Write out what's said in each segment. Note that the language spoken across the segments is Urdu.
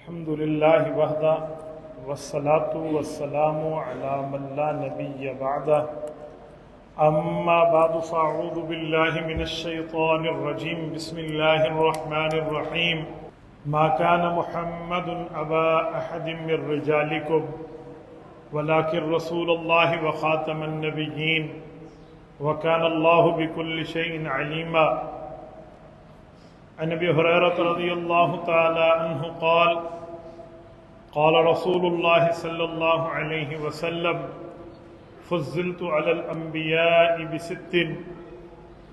الحمد للہ وحدہ والصلاة والسلام علی من لا نبی بعدہ اما بعد فاعوذ باللہ من الشیطان الرجیم بسم اللہ الرحمن الرحیم ما كان محمد ابا احد من رجالکم ولكن رسول اللہ وخاتم النبیین وكان اللہ بكل شیء علیما. عن ابي هريرة رضي الله تعالى عنه قال قال رسول الله صلى الله عليه وسلم فضلت على الأنبياء بست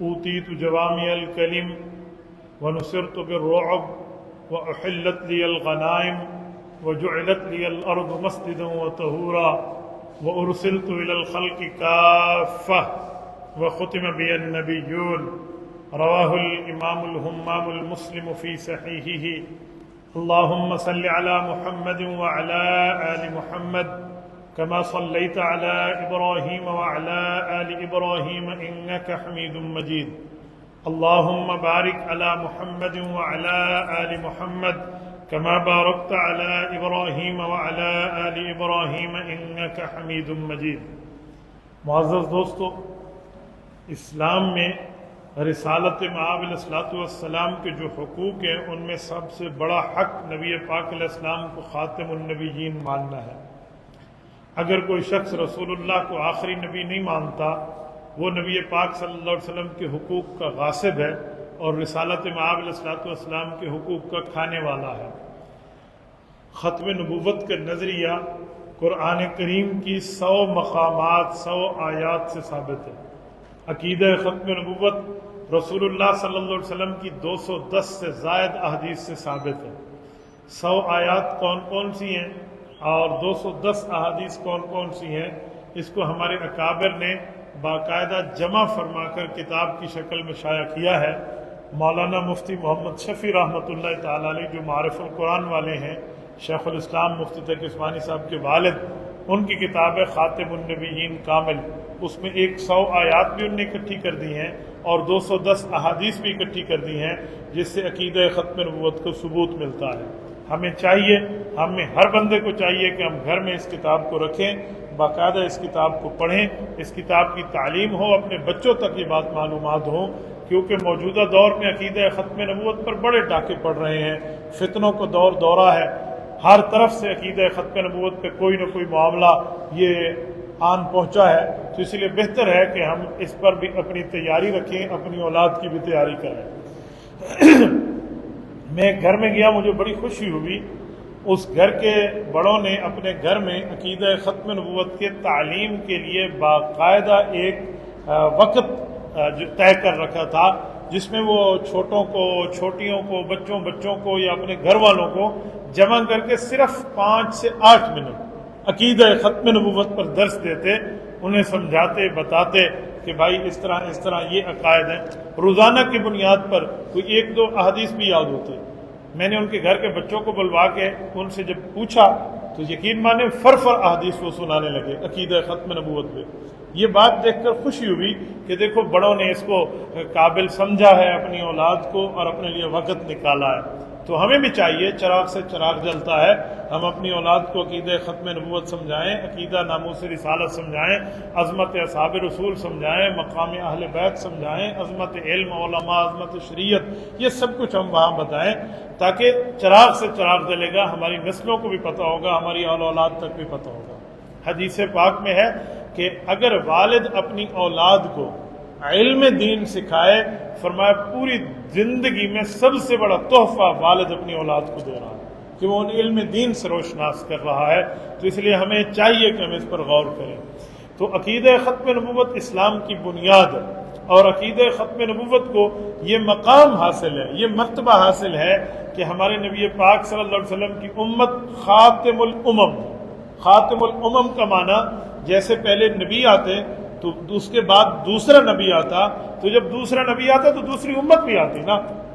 أوتيت جوامع الكلم ونصرت بالرعب وأحلت لي الغنائم وجعلت لي الأرض مسجدا وطهورا وأرسلت إلى الخلق كافة وختم بي النبيون. رواہ الامام الہمام المسلم فی صحیحہ. اللہم صل علی محمد وعلی آل محمد کما صلیت علی ابراہیم وعلی آل ابراہیم انک حمید مجید. اللہم بارک علی محمد وعلی آل محمد کما بارکت علی ابراہیم وعلی آل ابراہیم انک حمید مجید. معزز دوستو، اسلام میں رسالت مآب علیہ الصلوۃ والسلام کے جو حقوق ہیں ان میں سب سے بڑا حق نبی پاک علیہ السلام کو خاتم النبیین ماننا ہے. اگر کوئی شخص رسول اللہ کو آخری نبی نہیں مانتا وہ نبی پاک صلی اللہ علیہ وسلم کے حقوق کا غاصب ہے اور رسالت مآب علیہ الصلوۃ والسلام کے حقوق کا کھانے والا ہے. ختم نبوت کا نظریہ قرآن کریم کی 100 مقامات 100 آیات سے ثابت ہے. عقیدہ ختم نبوت رسول اللہ صلی اللہ علیہ وسلم کی 210 سے زائد احادیث سے ثابت ہے. 100 آیات کون کون سی ہیں اور 210 احادیث کون کون سی ہیں، اس کو ہمارے اکابر نے باقاعدہ جمع فرما کر کتاب کی شکل میں شائع کیا ہے. مولانا مفتی محمد شفیع رحمۃ اللہ تعالی علیہ جو معارف القرآن والے ہیں، شیخ الاسلام مفتی تقی عثمانی صاحب کے والد، ان کی کتاب ہے خاتم النبیین کامل. اس میں 100 آیات بھی انہوں نے اکٹھی کر دی ہیں اور 210 احادیث بھی اکٹھی کر دی ہیں، جس سے عقیدہ ختم نبوت کو ثبوت ملتا ہے. ہمیں چاہیے، ہمیں ہر بندے کو چاہیے کہ ہم گھر میں اس کتاب کو رکھیں، باقاعدہ اس کتاب کو پڑھیں، اس کتاب کی تعلیم ہو، اپنے بچوں تک یہ بات معلومات ہوں، کیونکہ موجودہ دور میں عقیدہ ختم نبوت پر بڑے ڈاکے پڑ رہے ہیں. فتنوں کو دورہ ہے، ہر طرف سے عقیدہ ختم نبوت پہ کوئی نہ کوئی معاملہ یہ آن پہنچا ہے. تو اس لیے بہتر ہے کہ ہم اس پر بھی اپنی تیاری رکھیں، اپنی اولاد کی بھی تیاری کریں. میں گھر میں گیا، مجھے بڑی خوشی ہوئی. اس گھر کے بڑوں نے اپنے گھر میں عقیدہ ختم نبوت کے تعلیم کے لیے باقاعدہ ایک وقت طے کر رکھا تھا، جس میں وہ چھوٹوں کو، چھوٹیوں کو، بچوں کو یا اپنے گھر والوں کو جمع کر کے صرف 5 سے 8 منٹ عقیدہ ختم نبوت پر درس دیتے، انہیں سمجھاتے، بتاتے کہ بھائی اس طرح یہ عقائد ہیں. روزانہ کی بنیاد پر کوئی 1-2 احادیث بھی یاد ہوتے. میں نے ان کے گھر کے بچوں کو بلوا کے ان سے جب پوچھا تو یقین مانے فر احادیث وہ سنانے لگے عقیدہ ختم نبوت پہ. یہ بات دیکھ کر خوشی ہوئی کہ دیکھو بڑوں نے اس کو قابل سمجھا ہے، اپنی اولاد کو، اور اپنے لیے وقت نکالا ہے. تو ہمیں بھی چاہیے، چراغ سے چراغ جلتا ہے، ہم اپنی اولاد کو عقیدہ ختم نبوت سمجھائیں، عقیدہ ناموس رسالت سمجھائیں، عظمت اصحاب رسول سمجھائیں، مقام اہل بیت سمجھائیں، عظمت علم، علماء، عظمت شریعت، یہ سب کچھ ہم وہاں بتائیں تاکہ چراغ سے چراغ جلے گا، ہماری نسلوں کو بھی پتہ ہوگا، ہماری اولاد تک بھی پتہ ہوگا. حدیث پاک میں ہے کہ اگر والد اپنی اولاد کو علم دین سکھائے، فرمایا پوری زندگی میں سب سے بڑا تحفہ والد اپنی اولاد کو دے رہا ہے کہ وہ ان علم دین سے روشناس کر رہا ہے. تو اس لیے ہمیں چاہیے کہ ہم اس پر غور کریں. تو عقیدہ ختم نبوت اسلام کی بنیاد ہے، اور عقیدہ ختم نبوت کو یہ مقام حاصل ہے، یہ مرتبہ حاصل ہے کہ ہمارے نبی پاک صلی اللہ علیہ وسلم کی امت خاتم الامم. خاتم الامم کا معنی جیسے پہلے نبی آتے تو اس کے بعد دوسرا نبی آتا، تو جب دوسرا نبی آتا تو دوسری امت بھی آتی نا.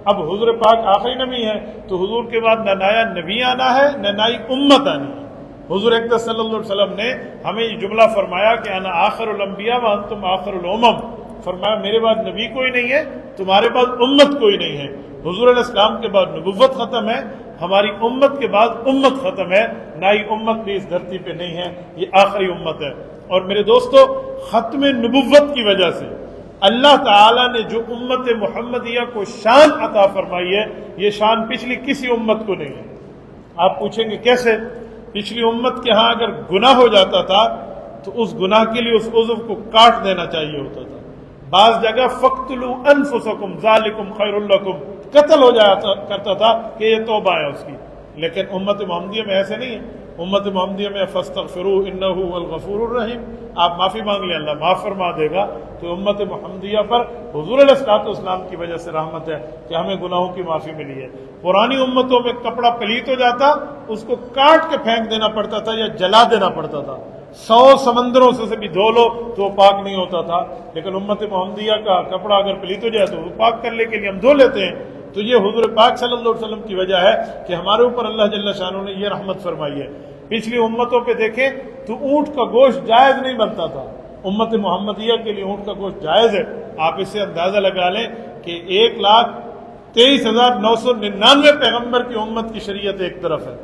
اب حضور پاک آخری نبی ہے تو حضور کے بعد نہ نیا نبی آنا ہے نہ نئی امت آنی ہے. حضور اقدس صلی اللہ علیہ وسلم نے ہمیں یہ جملہ فرمایا کہ انا آخر الانبیاء وانتم آخر الامم، فرمایا میرے بعد نبی کوئی نہیں ہے، تمہارے بعد امت کوئی نہیں ہے۔ حضور علیہ السلام کے بعد نبوت ختم ہے، ہماری امت کے بعد امت ختم ہے، نئی امت بھی اس دھرتی پہ نہیں ہے، یہ آخری امت ہے۔ اور میرے دوستو، ختم نبوت کی وجہ سے اللہ تعالیٰ نے جو امت محمدیہ کو شان عطا فرمائی ہے، یہ شان پچھلی کسی امت کو نہیں ہے۔ آپ پوچھیں گے کیسے؟ پچھلی امت کے ہاں اگر گناہ ہو جاتا تھا تو اس گناہ کے لیے اس عضو کو کاٹ دینا چاہیے ہوتا تھا۔ بعض جگہ فَاقْتُلُوا أَنفُسَكُمْ ذَلِكُمْ خَيْرٌ لَكُمْ، قتل ہو جایا کرتا تھا کہ یہ توبہ ہے اس کی۔ لیکن امت محمدیہ میں ایسے نہیں ہے۔ امت محمدیہ میں فَاسْتَغْفِرُوا إِنَّهُ هُوَ الْغَفُورُ الرَّحِيمُ، آپ معافی مانگ لیں اللہ معاف فرما دے گا۔ تو امت محمدیہ پر حضور علیہ السلام کی وجہ سے رحمت ہے کہ ہمیں گناہوں کی معافی ملی ہے۔ پرانی امتوں میں کپڑا پلیت ہو جاتا، اس کو کاٹ کے پھینک دینا پڑتا تھا یا جلا دینا پڑتا تھا، 100 سمندروں سے بھی دھو لو تو وہ پاک نہیں ہوتا تھا۔ لیکن امت محمدیہ کا کپڑا اگر پلیت ہو جائے تو وہ پاک کرنے کے لیے ہم دھو لیتے ہیں۔ تو یہ حضور پاک صلی اللہ علیہ وسلم کی وجہ ہے کہ ہمارے اوپر اللہ جل شانہ نے یہ رحمت فرمائی ہے۔ پچھلی امتوں پہ دیکھیں تو اونٹ کا گوشت جائز نہیں بنتا تھا، امت محمدیہ کے لیے اونٹ کا گوشت جائز ہے۔ آپ اس سے اندازہ لگا لیں کہ 1,23,999 پیغمبر کی امت کی شریعت ایک طرف ہے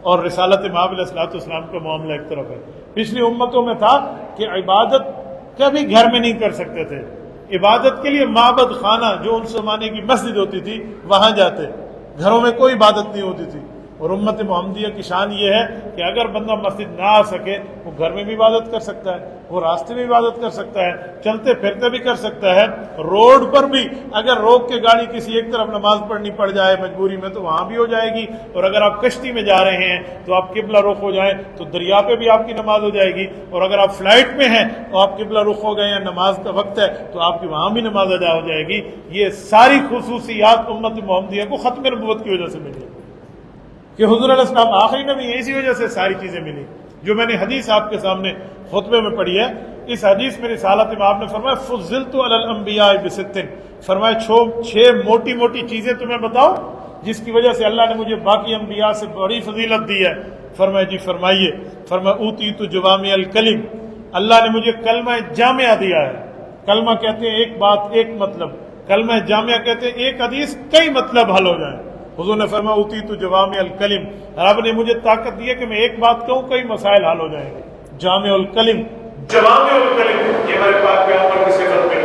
اور رسالت مآب علیہ الصلوۃ والسلام کا معاملہ ایک طرف ہے۔ پچھلی امتوں میں تھا کہ عبادت کبھی گھر میں نہیں کر سکتے تھے، عبادت کے لیے معبد خانہ جو ان زمانے کی مسجد ہوتی تھی وہاں جاتے، گھروں میں کوئی عبادت نہیں ہوتی تھی۔ اور امت محمدیہ کی شان یہ ہے کہ اگر بندہ مسجد نہ آ سکے وہ گھر میں بھی عبادت کر سکتا ہے، وہ راستے میں عبادت کر سکتا ہے، چلتے پھرتے بھی کر سکتا ہے، روڈ پر بھی اگر روک کے گاڑی کسی ایک طرف نماز پڑھنی پڑ جائے مجبوری میں تو وہاں بھی ہو جائے گی، اور اگر آپ کشتی میں جا رہے ہیں تو آپ قبلہ رخ ہو جائیں تو دریا پہ بھی آپ کی نماز ہو جائے گی، اور اگر آپ فلائٹ میں ہیں تو آپ قبلہ رخ ہو گئے یا نماز کا وقت ہے تو آپ کی وہاں بھی نماز ادا ہو جائے گی۔ یہ ساری خصوصیات امت محمدیہ کو ختم نبوت کی وجہ سے ملی کہ حضور علیہ السلام آخری نبی ہے، اسی وجہ سے ساری چیزیں ملی۔ جو میں نے حدیث آپ کے سامنے خطبے میں پڑھی ہے، اس حدیث میں رسالت میں آپ نے فرمایا فضلت علی الانبیاء بست، فرمایا 6 موٹی موٹی چیزیں تمہیں بتاؤ جس کی وجہ سے اللہ نے مجھے باقی انبیاء سے بڑی فضیلت دی ہے۔ فرمایا جی فرمائیے۔ فرمایا اوتیت جوامع الکلم، اللہ نے مجھے کلمہ جامعہ دیا ہے۔ کلمہ کہتے ہیں ایک بات ایک مطلب، کلمہ جامعہ کہتے ہیں ایک حدیث کئی مطلب حل ہو جائیں۔ حضور نے فرمایا اوتیت جوامع الکلم، رب نے مجھے طاقت دی ہے کہ میں ایک بات کہوں کئی مسائل حل ہو جائیں گے۔ جامع الکلم، جوامع الکلم، یہ ہمارے پاک پیغمبر کی صفت میں ہے۔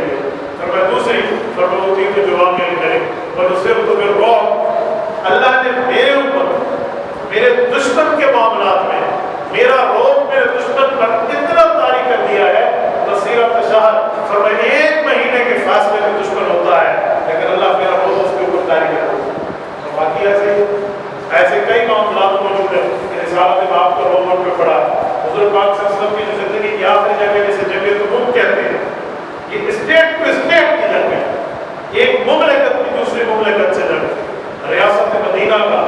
فرمایا دوسری، فرمایا اوتیت جوامع الکلم ونصرت بالرعب، اللہ نے میرے اوپر میرے دشمن کے معاملات میں میرا روب میرے دشمن پر اتنا طاری کر دیا ہے، بصیرت شہر، فرمایا 1 مہینے کے فاصلے میں دشمن ہوتا ہے لیکن اللہ میرا روب اس کے اوپر طاری کر دیا۔ باقی ایسے کئی معاملات موجود ہیں کہ رسالت میں آپ کا رومن پہ پڑا۔ حضور پاک صلی اللہ علیہ وسلم کی جو زندگی کی آخری جگہ جسے جگہ تبوک کہتے ہیں، یہ اسٹیٹ ٹو اسٹیٹ کی جنگ ہے، ایک مملکت کی دوسری مملکت سے جنگ۔ ریاست مدینہ کا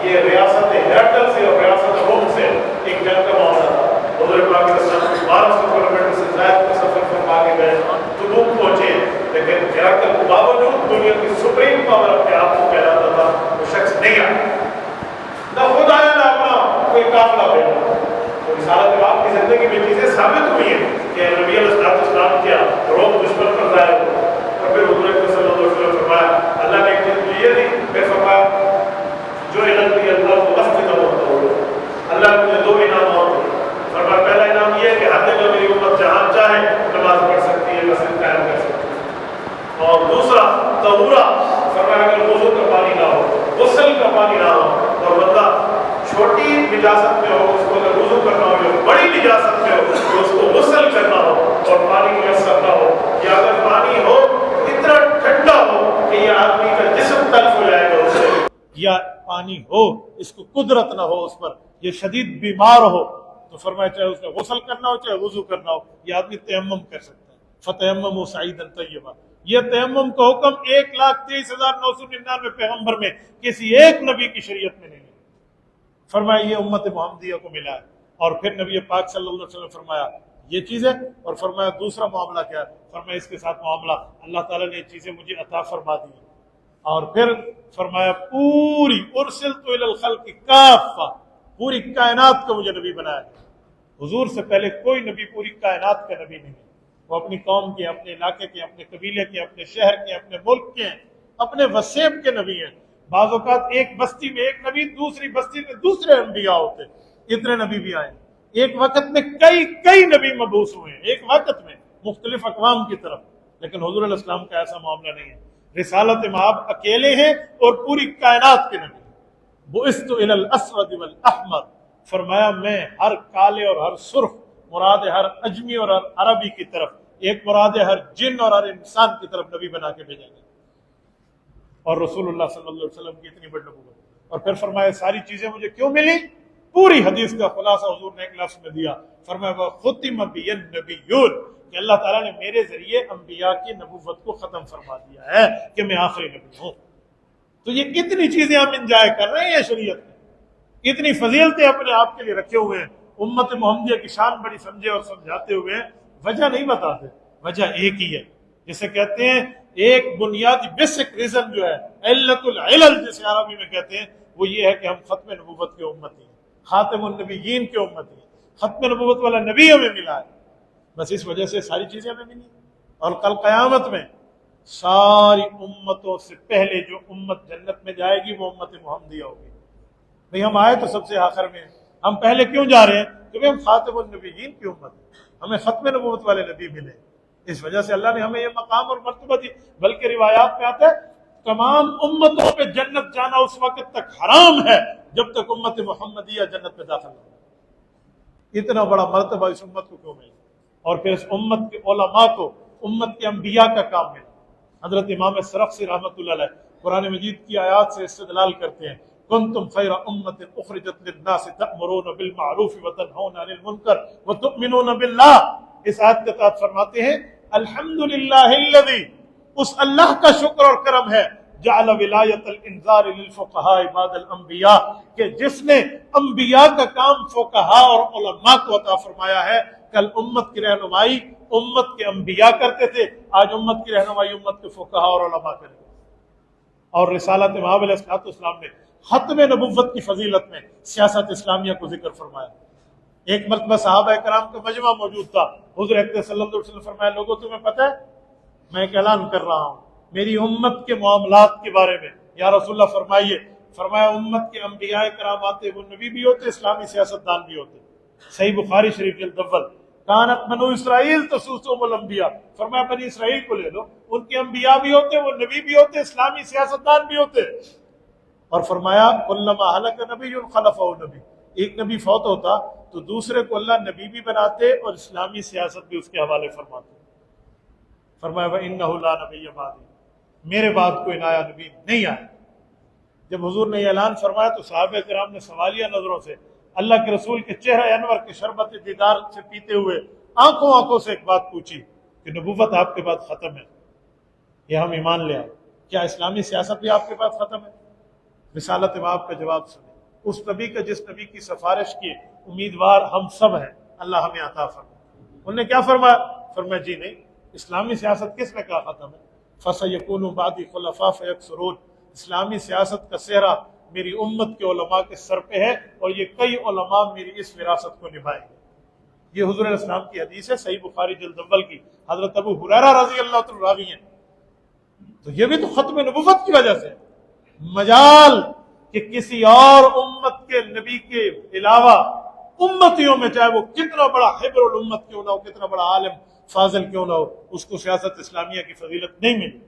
یہ ریاست ہیرکل سے اور ریاست روم سے ایک جنگ کا معاملہ تھا۔ حضور پاک صلی اللہ علیہ وسلم 1200 کلومیٹر سے زائد کا سفر فرما کے گئے، تبوک پہنچے، لیکن ہیرکل کے باوجود دنیا کی سپریم پاور اپنے آپ کو کہلاتا تھا، وہ شخص نہیں آیا، نہ خود آیا نہ اپنا کوئی قافلہ بھیجا۔ تو رسالت آپ کی زندگی میں چیزیں ثابت ہوئی ہیں کہ نبی علیہ السلام کیا روم دشمن پر ظاہر ہوا، اور پھر حضور صلی اللہ علیہ وسلم فرمایا اللہ نے ایک چیز مجھے یہ دی، پھر فرمایا جو علم دی اللہ کو مسجد ہوتا ہو، اللہ نے مجھے 2 انعامات دیے۔ فرمایا پہلا انعام یہ ہے کہ ہر جگہ میری امت جہاں چاہے نماز پڑھ سکتی ہے، مسجد قائم کر سکتی ہے، اور دوسرا طہورا، فرمایا اگر وضو کا پانی نہ ہو، غسل کا پانی نہ ہو، اور بندہ چھوٹی نجاست میں ہو اس کو اگر وضو کرنا ہو، یا بڑی نجاست میں ہو تو اس کو غسل کرنا ہو اور پانی میسر نہ ہو، یا اگر پانی ہو اتنا ٹھنڈا ہو کہ یہ آدمی کا جسم تلف ہو جائے گا اس سے، یا پانی ہو اس کو قدرت نہ ہو اس پر، یہ شدید بیمار ہو، تو فرمایا چاہے اس نے غسل کرنا ہو چاہے وضو کرنا ہو، یہ آدمی تیمم کر سکتا ہے۔ فتیمموا صعیدا طیبا، یہ تیمم کا حکم 1,23,999 پیغمبر میں کسی ایک نبی کی شریعت میں نہیں ہے۔ فرمایا یہ امت محمدیہ کو ملا ہے۔ اور پھر نبی پاک صلی اللہ علیہ وسلم فرمایا یہ چیز ہے، اور فرمایا دوسرا معاملہ کیا ہے؟ فرمایا اس کے ساتھ معاملہ اللہ تعالیٰ نے یہ چیزیں مجھے عطا فرما دی، اور پھر فرمایا پوری ارسلت الی الخلق کافہ، پوری کائنات کا مجھے نبی بنایا ہے۔ حضور سے پہلے کوئی نبی پوری کائنات کا نبی نہیں ہے۔ وہ اپنی قوم کے، اپنے علاقے کے، اپنے قبیلے کے، اپنے شہر کے، اپنے ملک کے ہیں، اپنے وسیب کے نبی ہیں۔ بعض اوقات ایک بستی میں ایک نبی، دوسری بستی میں دوسرے انبیاء ہوتے، اتنے نبی بھی آئے۔ ایک وقت میں کئی نبی مبعوث ہوئے ہیں، ایک وقت میں مختلف اقوام کی طرف، لیکن حضور علیہ السلام کا ایسا معاملہ نہیں ہے۔ رسالت میں آپ اکیلے ہیں اور پوری کائنات کے نبی۔ بعثت الی الاسود والاحمر، فرمایا میں ہر کالے اور ہر سرخ، مراد ہر اجمی اور ہر عربی کی طرف، ایک مراد ہر جن اور ہر انسان کی طرف نبی بنا کے بھیجا گیا۔ اور رسول اللہ صلی اللہ علیہ وسلم کی اتنی بڑی نبوت، اور پھر فرمایا ساری چیزیں مجھے کیوں ملی؟ پوری حدیث کا خلاصہ حضور نے ایک لفظ میں دیا، فرمایا وَخُتِمَ بِيَ النَّبِيُّونَ، کہ اللہ تعالیٰ نے میرے ذریعے انبیاء کی نبوت کو ختم فرما دیا ہے کہ میں آخری نبی ہوں۔ تو یہ کتنی چیزیں ہم انجوائے کر رہے ہیں شریعت میں، اتنی فضیلتیں اپنے آپ کے لیے رکھے ہوئے ہیں، امت محمدیہ کی شان بڑی سمجھے اور سمجھاتے ہوئے ہیں، وجہ نہیں بتاتے، وجہ ایک ہی ہے، جسے کہتے ہیں ایک بنیادی بیسک ریزن جو ہے، علت العلل جسے عربی میں کہتے ہیں، وہ یہ ہے کہ ہم ختم نبوت کے امتی ہیں، خاتم النبیین کے امتی ہیں، ختم نبوت والا نبی ہمیں ملا ہے، بس اس وجہ سے ساری چیزیں ہمیں ملی۔ اور کل قیامت میں ساری امتوں سے پہلے جو امت جنت میں جائے گی وہ امت محمدیہ ہوگی۔ بھئی ہم آئے تو سب سے آخر میں ہیں، ہم پہلے کیوں جا رہے ہیں؟ کیونکہ ہم خاتم النبیین کی امت ہیں، ہمیں ختم نبوت والے نبی ملے، اس وجہ سے اللہ نے ہمیں یہ مقام اور مرتبہ دی۔ بلکہ روایات میں آتا ہے تمام امتوں پہ جنت جانا اس وقت تک حرام ہے جب تک امت محمدیہ جنت میں داخل نہ ہو۔ اتنا بڑا مرتبہ اس امت کو کیوں ملا؟ اور پھر اس امت کے علماء کو، امت کے انبیاء کا کام ملا۔ حضرت امام سرخسی رحمۃ اللہ علیہ قرآن مجید کی آیات سے استدلال کرتے ہیں، کنتم خیر امت اخرجت للناس تأمرون بالمعروف وتنہون عن المنکر وتؤمنون باللہ۔ اس آیت کے تحت فرماتے ہیں الحمدللہ الذی، اس اللہ کا شکر اور کرم ہے، جعل ولایت الانذار للفقہاء بعد الانبیاء، کہ جس نے انبیاء کا کام فقہاء اور علماء کو عطا فرمایا ہے۔ کل امت کی رہنمائی امت کے انبیاء کرتے تھے، آج امت کی رہنمائی امت کے فقہاء اور علماء کریں گے۔ اور رسالت مآب علیہ السلام نے ختم نبوت کی فضیلت میں سیاست اسلامیہ کو ذکر فرمایا۔ ایک مرتبہ صحابہ کرام کا مجمع موجود تھا، حضور اکرم صلی اللہ علیہ وسلم فرمایا لوگوں تمہیں پتہ ہے میں ایک اعلان کر رہا ہوں میری امت کے معاملات کے بارے میں۔ یا رسول اللہ فرمائیے۔ فرمایا امت کے انبیاء کرام آتے، وہ نبی بھی ہوتے، اسلامی سیاستدان بھی ہوتے۔ صحیح بخاری شریف جلد اول، کانت بنو اسرائیل تسوسهم الانبیاء، فرمایا بنی اسرائیل کو لے لو، ان کے انبیاء بھی ہوتے، وہ نبی بھی ہوتے، اسلامی سیاستدان بھی ہوتے۔ اور فرمایا کلما ہلک نبی خلفہ نبی، ایک نبی فوت ہوتا تو دوسرے کو اللہ نبی بھی بناتے اور اسلامی سیاست بھی اس کے حوالے فرماتے۔ فرمایا وَإِنَّهُ لَا نَبِيَّ بَعْدِي، میرے بعد کوئی نیا نبی نہیں آیا۔ جب حضور نے یہ اعلان فرمایا تو صحابہ کرام نے سوالیہ نظروں سے اللہ کے رسول کے چہرہ انور کے شربت دیدار سے پیتے ہوئے آنکھوں سے ایک بات پوچھی کہ نبوت آپ کے بعد ختم ہے، یہ ہم ایمان لے آئے، کیا اسلامی سیاست بھی آپ کے بعد ختم ہے؟ رسالت مآب کا جواب سنیں، اس نبی کا جس نبی کی سفارش کی امیدوار ہم سب ہیں، اللہ ہمیں عطا فرمائے۔ انہوں نے کیا فرمایا؟ فرمایا جی نہیں، اسلامی سیاست کس نے کہا ختم ہے؟ فَسَيَكُونُ بَعْدِي خُلَفَاءَ فَيَكْثُرُونَ، اسلامی سیاست کا سہرہ میری امت کے علماء کے سر پہ ہے اور یہ کئی علماء میری اس وراثت کو نبھائیں گے۔ یہ حضور علیہ السلام کی حدیث ہے، صحیح بخاری جلد اول کی، حضرت ابو ہریرہ رضی اللہ عنہ راوی ہیں۔ تو یہ بھی تو ختم نبوت کی وجہ سے مجال کہ کسی اور امت کے نبی کے علاوہ امتیوں میں چاہے وہ کتنا بڑا حبر الامت کیوں نہ ہو، کتنا بڑا عالم فاضل کیوں نہ ہو، اس کو سیاست اسلامیہ کی فضیلت نہیں ملی۔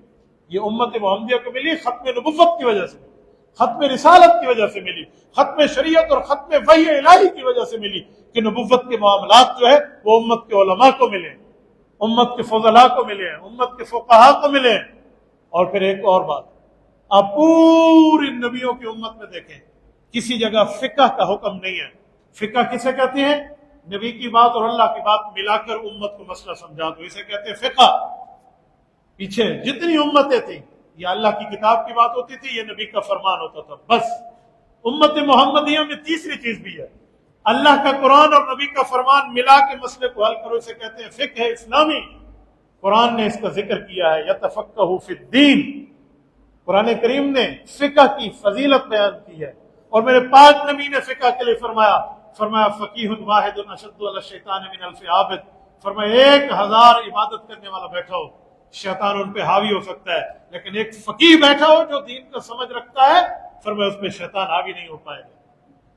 یہ امت محمدیہ کو ملی ختم نبوت کی وجہ سے، ختم رسالت کی وجہ سے ملی، ختم شریعت اور ختم وحی الہی کی وجہ سے ملی کہ نبوت کے معاملات جو ہے وہ امت کے علماء کو ملے، امت کے فضلاء کو ملے، امت کے فقہاء کو ملے۔ اور پھر ایک اور بات، آپ پوری نبیوں کی امت میں دیکھیں کسی جگہ فقہ کا حکم نہیں ہے۔ فقہ کسے کہتے ہیں؟ نبی کی بات اور اللہ کی بات ملا کر امت کو مسئلہ سمجھا دو، اسے کہتے ہیں فقہ۔ پیچھے جتنی امتیں تھیں یہ اللہ کی کتاب کی بات ہوتی تھی، یہ نبی کا فرمان ہوتا تھا، بس۔ امت محمدیہ میں تیسری چیز بھی ہے، اللہ کا قرآن اور نبی کا فرمان ملا کے مسئلے کو حل کرو، اسے کہتے ہیں فقہ اسلامی۔ قرآن نے اس کا ذکر کیا ہے، یتفقہ فی الدین، قرآن کریم نے فقہ کی فضیلت بیان کی ہے، اور میرے پاک نبی نے فقہ کے لیے فرمایا فقیہ واحد اشد علی الشیطان من الف عابد، فرمایا 1000 عبادت کرنے والا بیٹھا ہو شیطان ان پہ حاوی ہو سکتا ہے، لیکن ایک فقیہ بیٹھا ہو جو دین کا سمجھ رکھتا ہے، فرمایا اس پہ شیطان حاوی نہیں ہو پائے گا۔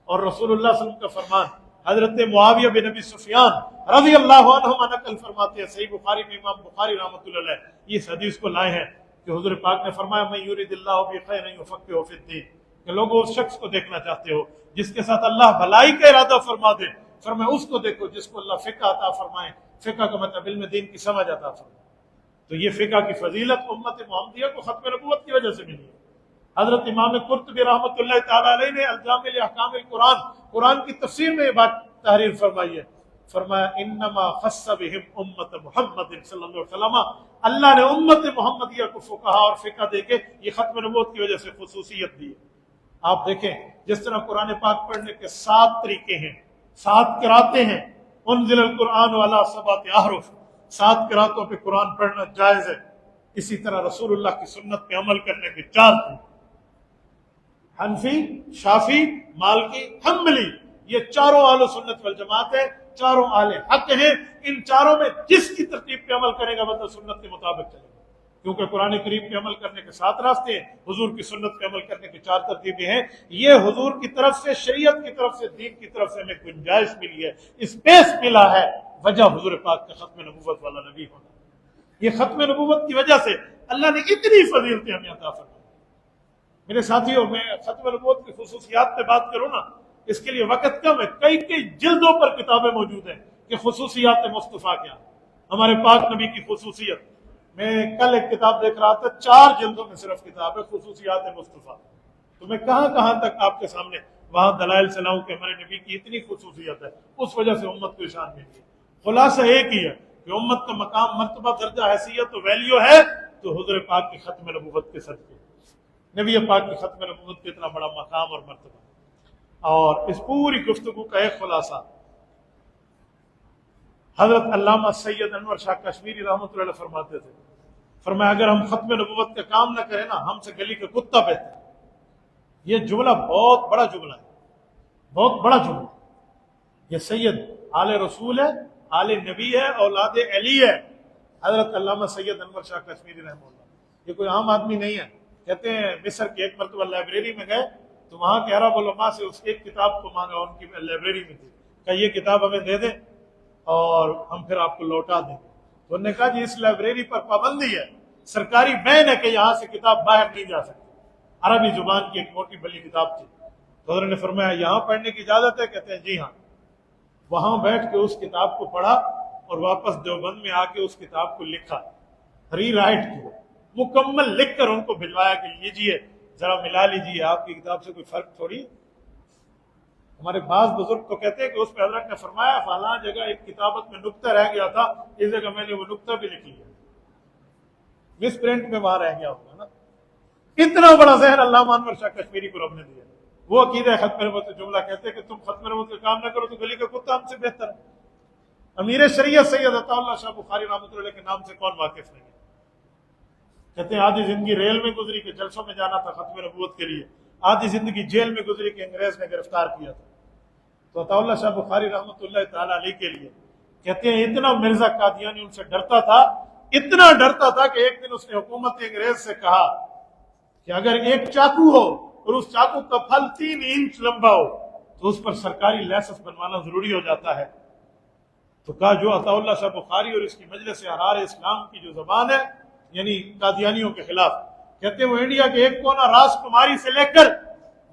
اور رسول اللہ صلی اللہ علیہ وسلم کا فرمان حضرت معاویہ بن ابی سفیان رضی اللہ عنہما نقل فرماتے ہیں، صحیح بخاری میں امام بخاری رحمۃ اللہ علیہ اس حدیث کو لائے ہیں کہ حضور پاک نے فرمایا من یرید اللہ بہ خیرا یفقہہ فی الدین، کہ لوگوں اس شخص کو دیکھنا چاہتے ہو جس کے ساتھ اللہ بھلائی کا ارادہ فرما دے، فرمایا اس کو دیکھو جس کو اللہ فقہ عطا فرمائے۔ فقہ کا مطلب علم دین کی سمجھ عطا فرمائے۔ تو یہ فقہ کی فضیلت امت محمدیہ کو ختم نبوت کی وجہ سے ملی ہے۔ حضرت امام قرطبی رحمۃ اللہ تعالی علیہ نے الجامع لاحکام القرآن، قرآن کی تفسیر میں یہ بات تحریر فرمائی ہے، فرمایا انما خص بہم امت محمد صلی اللہ علیہ وسلم، اللہ نے امت محمدیہ کو فقہا اور فقہ دے کے یہ ختم نبوت کی وجہ سے خصوصیت دی ہے۔ آپ دیکھیں جس طرح قرآن پاک پڑھنے کے 7 طریقے ہیں، 7 قراتیں ہیں، انزل القرآن علی 7 احرف، 7 قراتوں پہ قرآن پڑھنا جائز ہے۔ اسی طرح رسول اللہ کی سنت پہ عمل کرنے کے 4 ہیں، حنفی، شافی، مالکی، حنبلی، یہ چاروں اہل سنت والجماعت ہے، چاروں اہل حق ہیں۔ ان چاروں میں جس کی ترتیب پہ عمل کرے گا مطلب سنت کے مطابق چلے گا، کیونکہ قرآن کریم پہ عمل کرنے کے 7 راستے ہیں، حضور کی سنت پہ عمل کرنے کے 4 ترتیبیں ہیں۔ یہ حضور کی طرف سے، شریعت کی طرف سے، دین کی طرف سے ہمیں گنجائش ملی ہے، اسپیس ملا ہے، وجہ حضور پاک کا ختم نبوت والا نبی ہونا۔ یہ ختم نبوت کی وجہ سے اللہ نے اتنی فضیلتیں ہمیں عطا فرمائی۔ میرے ساتھیوں، میں ختم نبوت کی خصوصیات پہ بات کروں نا، اس کے لیے وقت کم ہے، کئی جلدوں پر کتابیں موجود ہیں کہ خصوصیات مصطفیٰ کیا، ہمارے پاک نبی کی خصوصیت۔ میں کل ایک کتاب دیکھ رہا تھا، 4 جلدوں میں صرف کتاب ہے خصوصیات مصطفیٰ۔ تو میں کہاں تک آپ کے سامنے وہاں دلائل چلاؤں کہ ہمارے نبی کی اتنی خصوصیت ہے، اس وجہ سے امت کو شان ملی ہے۔ خلاصہ ایک ہی ہے کہ امت کا مقام، مرتبہ، درجہ، حیثیت و ویلیو ہے تو حضور پاک کی ختم نبوت کے صدقے، نبی پاک کی ختم نبوت کے اتنا بڑا مقام اور مرتبہ۔ اور اس پوری گفتگو کا ایک خلاصہ حضرت علامہ سید انور شاہ کشمیری رحمۃ اللہ علیہ فرماتے تھے، فرمایا اگر ہم ختم نبوت کا کام نہ کریں نا، ہم سے گلی کا کتا بہتر ہے۔ یہ جملہ بہت بڑا جملہ ہے، بہت بڑا جملہ۔ یہ سید آل رسول ہے، آل نبی ہے، اولاد علی ہے، حضرت علامہ سید انور شاہ کشمیری رحمۃ اللہ۔ یہ کوئی عام آدمی نہیں ہے۔ کہتے ہیں مصر کی ایک مرتبہ لائبریری میں گئے تو وہاں کے عرب علماء سے اس ایک کتاب کو مانگا، ان کی لائبریری میں تھی، کہ یہ کتاب ہمیں دے دیں اور ہم پھر آپ کو لوٹا دیں گے۔ تو انہوں نے کہا جی اس لائبریری پر پابندی ہے، سرکاری بین ہے کہ یہاں سے کتاب باہر نہیں جا سکتی۔ عربی زبان کی ایک موٹی بلی کتاب تھی۔ تو حضرت نے فرمایا یہاں پڑھنے کی اجازت ہے؟ کہتے ہیں جی ہاں۔ وہاں بیٹھ کے اس کتاب کو پڑھا اور واپس دیوبند میں آ کے اس کتاب کو لکھا، ری رائٹ کیا، مکمل لکھ کر ان کو بھجوایا کہ لیجیے ذرا ملا لیجیے، آپ کی کتاب سے کوئی فرق تھوڑی۔ ہمارے بعض بزرگ تو کہتے ہیں کہ اس پہ حضرت نے فرمایا فلاں جگہ ایک کتابت میں نقطہ رہ گیا تھا، اس جگہ میں نے وہ نقطہ بھی لکھ لیا، مس پرنٹ میں وہاں رہ گیا ہوگا نا۔ اتنا بڑا ذہن علامہ انور شاہ کشمیری کو رب نے دیا۔ وہ عقیدہ ختم نبوت جملہ کہتے ہیں کہ تم ختم نبوت کا کام نہ کرو تو گلی کا کتا ہم سے بہتر ہے۔ امیر شریعت سید عطا اللہ شاہ بخاری رحمۃ اللہ کے نام سے کون واقف نہیں ہے؟ کہتے ہیں آدھی زندگی ریل میں گزری کہ جلسوں میں جانا تھا ختم نبوت کے لیے، آدھی زندگی جیل میں گزری کہ انگریز نے گرفتار کیا تھا۔ تو عطا اللہ شاہ بخاری رحمۃ اللہ تعالیٰ علیہ کے لیے کہتے ہیں اتنا مرزا قادیانی ان سے ڈرتا تھا، اتنا ڈرتا تھا کہ ایک دن اس نے حکومت انگریز سے کہا کہ اگر ایک چاقو ہو اور اس چاقو کا پھل 3 انچ لمبا ہو تو اس پر سرکاری لائسنس بنوانا ضروری ہو جاتا ہے۔ تو کہا جو عطا اللہ شاہ بخاری اور اس کی مجلس احرار اسلام کی جو زبان ہے، یعنی قادیانیوں کے خلاف، کہتے ہیں وہ انڈیا کے ایک کونا راس کماری سے لے کر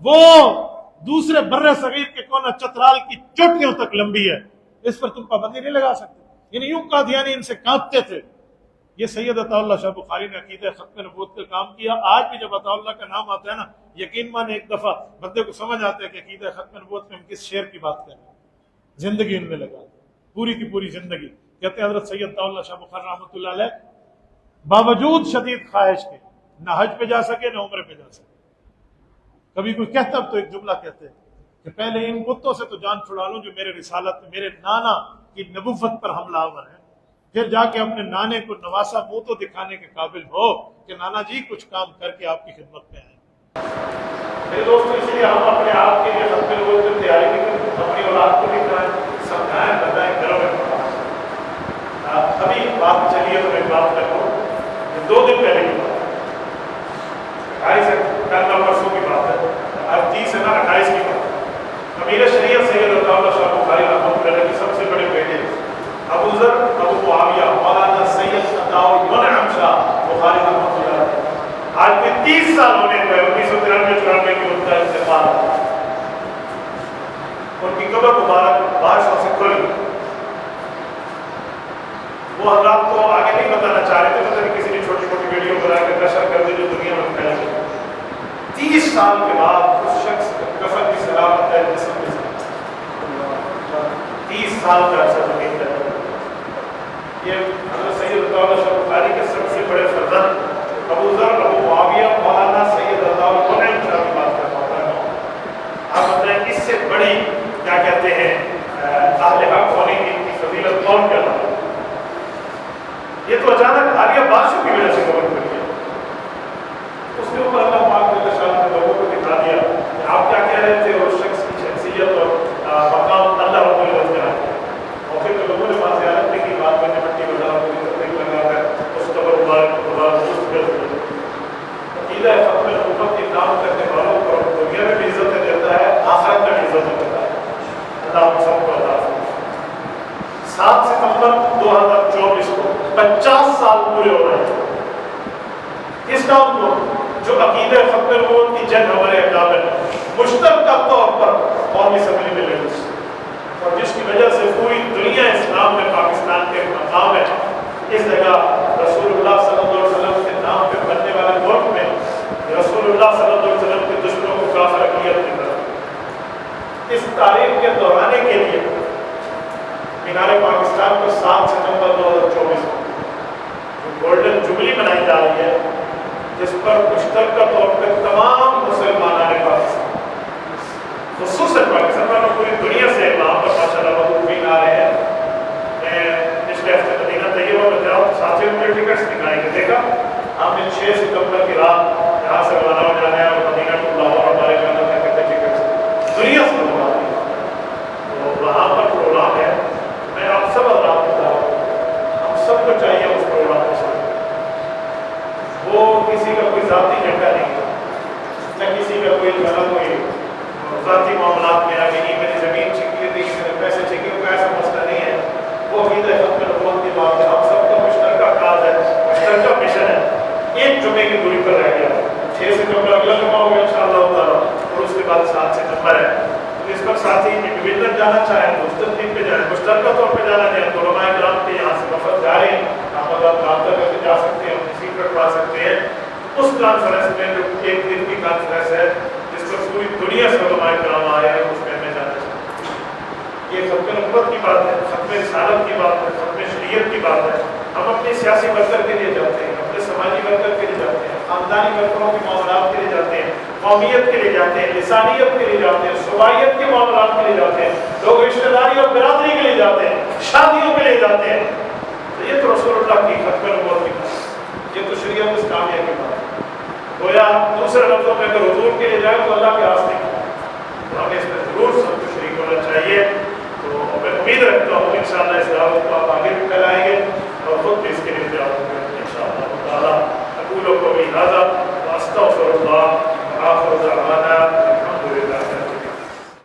وہ دوسرے بر صغیر کے کونا چترال کی چوٹیوں تک لمبی ہے، اس پر تم پابندی نہیں لگا سکتے۔ یعنی یوں قادیانی ان سے کانپتے تھے۔ یہ سید عطا اللہ شاہ بخاری نے عقیدہ ختم نبوت کا کام کیا۔ آج بھی جب عطا اللہ کا نام آتا ہے نا، یقین مانے ایک دفعہ بندے کو سمجھ آتا ہے کہ عقیدہ ختم نبوت میں ہم کس شعر کی بات کر رہے ہیں۔ زندگی ان میں لگا، پوری کی پوری زندگی۔ کہتے ہیں حضرت سید عطا اللہ شاہ بخاری رحمۃ اللہ علیہ باوجود شدید خواہش کے نہ حج پہ جا سکے نہ عمرے پہ جا سکے۔ کبھی کوئی کہتا تو ایک جملہ کہتے ہیں کہ پہلے ان بتوں سے تو جان چھڑا لوں جو میرے رسالت، میرے نانا کی نبوت پر حملہ آور ہے، پھر جا کے اپنے نانے کو نواسا منہ تو دکھانے کے قابل ہو کہ نانا جی کچھ کام کر کے آپ کی خدمت میں آئیں۔ میرے دوستوں، اس لیے ہم اپنے آپ کے لیے ختم نبوت کی تیاری بھی کریں، اپنی اولاد کو بھی کرائیں، سمجھائیں، بتائیں، گھروں میں پڑھائیں۔ سید عطاء شاہ بخاری رحمۃ اللہ کے سب سے بڑے بیٹے ابو ذر ابو معاویہ مولانا سید عطاء المنعم شاہ بخاری رحمۃ اللہ، آج کے 30 سال ہونے پر 1993-94 کی ان کا انتقال ہے۔ ان کی قبر مبارک بارشوں سے کھل گئی۔ وہ حضرات کو آگے نہیں بتانا چاہ رہے تھے، پتہ نہیں کسی نے چھوٹی چھوٹی ویڈیو بنا کے نشر کر دی جو دنیا میں پھیل گئی۔ 30 سال کے بعد اس شخص کفن کی سلامت ہے جسم کے ساتھ، 30 سال کا عرصہ زمین ہے۔ یہ حضرت سید عطاء شاہ بخاری کے سب سے بڑے فرزند ابو ذر ابو معاویہ مولانا سید عطاء المنعم شاہ کی بات کر رہا ہوں۔ آپ بتائیں اس سے بڑی کیا کہتے ہیں اہل حق ہونے کی فضیلت کون کیا تھا؟ یہ تو اچانک حالیہ بادشاہ کی وجہ سے قبول کر دیا، اس کے اوپر اللہ پاک نے شان نے لوگوں کو دکھا دیا کہ آپ کیا کہہ رہے تھے، اور اس شخص کی شخصیت اور مقام اللہ رب العزت کا ہے۔ اور پھر لوگوں نے وہاں زیارت کی، بات کرنے مٹی بجا تقریب لگا کر اس قبر مبارک کو دوبارہ درست کر دیا۔ عقیدہ ختم نبوت کے کام کرنے والوں کو دنیا میں بھی عزت دیتا ہے، آخرت میں بھی عزت دیتا ہے۔ اللہ ہم سب کو عطا فرمائے۔ 7 ستمبر 2024 کو 50 سال پورے ہو رہے ہیں اس کام کو، جو عقیدہ ختم نبوت کی جنگ ہمارے اکابر مشترکہ طور پر قومی اسمبلی میں لڑی، اور جس کی وجہ سے پوری دنیا اسلام میں پاکستان کے مقام ہے۔ اس جگہ رسول اللہ صلی اللہ علیہ وسلم کے نام پہ بننے والے ملک میں رسول اللہ صلی اللہ علیہ وسلم کے دشمنوں کو کافر عقیدت کی طرف اس تاریخ کے دہرانے کے لیے مینار پاکستان کو 7 ستمبر 2024 کو گولڈن جبلی منائی جا رہی ہے، جس پر مشترکہ طور پہ تمام مسلمانان پاکستان، خصوصاً پاکستان میں پوری دنیا سے وہاں پر ماشاءاللہ مقبولین آ رہے ہیں۔ میں پچھلے ہفتے مدینہ طیبہ میں جاؤ، ساتھیوں کے ٹکٹس نکالیں گے، دیکھا ہم نے 6 ستمبر کی رات یہاں سے روانہ ہو جانا ہے اور مدینہ ٹو لاہور ہمارے جانا ہے، کہتے ٹکٹس دنیا سے لوگ آ رہے ہیں، تو وہاں پر پروگرام ہے۔ میں آپ سب حضرات کو بتا رہا ہوں، ہم سب کو چاہیے اس پروگرام کو سمجھیں۔ وہ کسی کا کوئی ذاتی جھنڈا نہیں ہے، نہ کسی کا کوئی کوئی ذاتی معاملات میں آگے نہیں، میری زمین چھکی تھی، میرے پیسے چھکے، کوئی ایسا مسئلہ نہیں ہے۔ وہ عقیدہ ختم نبوت کی بات ہے، ہم سب کا مشترکہ کاز ہے، مشترکہ مشن ہے۔ ایک جمعے کی دوری پر رہ گیا، 6 ستمبر اگلا جمعہ ہوگا انشاءاللہ تعالیٰ، اور اس کے بعد 7 ستمبر ہے۔ تو اس پر ساتھی ڈویژن جانا چاہیں تو اس ترتیب پہ جائیں، مشترکہ طور پہ جانا چاہیں تو علماء کرام کے یہاں سے وفد جا رہے ہیں، آپ حضرات رابطہ کر کے جا سکتے ہیں، اپنی سیٹ پر پڑھا سکتے ہیں۔ اس کانفرنس میں جو 1 دن کی کانفرنس ہے جس پر پوری دنیا سے علماء کرام آ رہے ہیں، اس میں میں جانا چاہتا ہوں۔ یہ ختم نبوت کی بات ہے، ختم رسالت کی بات ہے، ختم شریعت کی بات ہے۔ ہم اپنی سیاسی برکت کے لیے جاتے ہیں، اپنے سماجی برکت کے لیے جاتے ہیں، خاندانی برکتوں کے معاملات کے لیے جاتے ہیں، قومیت کے لیے جاتے ہیں، لسانیت کے لیے جاتے ہیں، صوبائیت کے معاملات کے لیے جاتے ہیں، لوگ رشتہ داری اور برادری کے لیے جاتے ہیں، شادیوں کے لیے جاتے ہیں۔ تو یہ تو رسول اللہ کی ختم نبوت کی بات ہے، یہ تو شریعت اسلامیہ کی بات ہے۔ گویا دوسرے لفظوں میں اگر حضور کے لیے جائے تو اللہ کے راستے کی، تو ہمیں اس میں ضرور سب کو شریک ہونا چاہیے۔ تو میں امید رکھتا ہوں انشاءاللہ